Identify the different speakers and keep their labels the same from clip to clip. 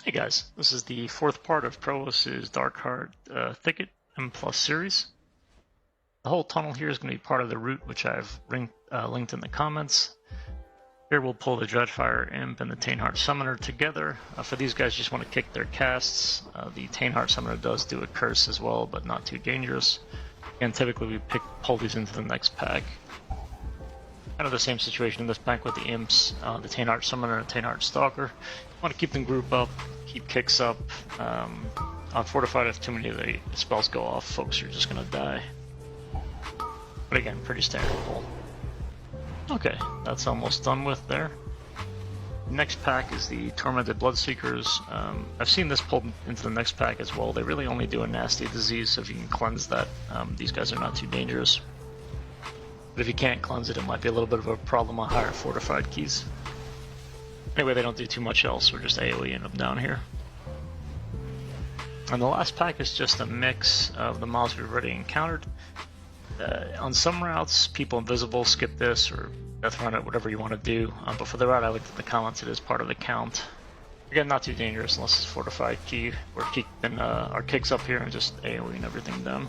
Speaker 1: Hey guys, this is the fourth part of Provos' Thicket M+ series. The whole tunnel here is going to be part of the route, which I've linked in the comments. Here we'll pull the Dreadfire Imp and the Taintheart Summoner together. For these guys, you just want to kick their casts. The Taintheart Summoner does do a curse as well, but not too dangerous. And typically we pull these into the next pack. Kind of the same situation in this pack with the Imps, the Taintheart Summoner and Taintheart Stalker. You want to keep them grouped up, keep kicks up. On Fortified, if too many of the spells go off, folks are just going to die. But again, pretty standard pull. Okay, that's almost done with there. Next pack is the Tormented Bloodseekers. I've seen this pulled into the next pack as well. They really only do a nasty disease, so if you can cleanse that, these guys are not too dangerous. But if you can't cleanse it, it might be a little bit of a problem on higher fortified keys. Anyway, they don't do too much else, we're just AoEing them down here. And the last pack is just a mix of the mobs we've already encountered. On some routes, people invisible, skip this, or death run it, whatever you want to do. But for the route I looked at the comments, it is part of the count. Again, not too dangerous unless it's fortified key. We're keeping our kicks up here and just AoEing everything down.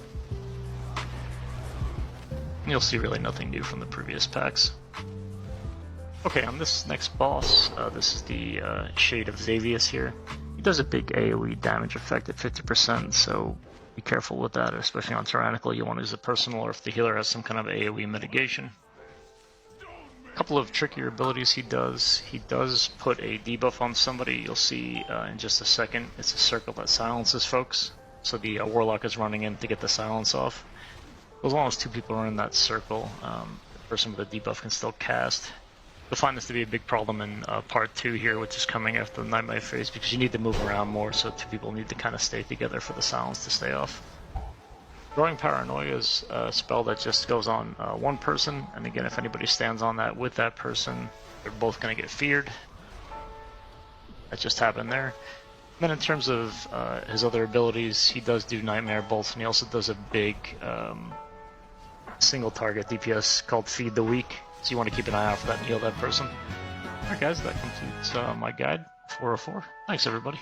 Speaker 1: You'll see really nothing new from the previous packs. Okay, on this next boss, this is the Shade of Xavius here. He does a big AoE damage effect at 50%, so be careful with that, especially on Tyrannical. You want to use a personal, or if the healer has some kind of AoE mitigation. A couple of trickier abilities he does. He does put a debuff on somebody. You'll see in just a second. It's a circle that silences folks. So the Warlock is running in to get the silence off. As long as two people are in that circle, the person with the debuff can still cast. You'll find this to be a big problem in part 2 here, which is coming after the Nightmare phase, because you need to move around more, so two people need to kind of stay together for the silence to stay off. Growing Paranoia is a spell that just goes on one person, and again, if anybody stands on that with that person, they're both going to get feared. That just happened there. Then in terms of his other abilities, he does do Nightmare Bolts, and he also does a big single target DPS called Feed the Weak, so you want to keep an eye out for that and heal that person. Alright guys, that completes my guide 404. Thanks everybody.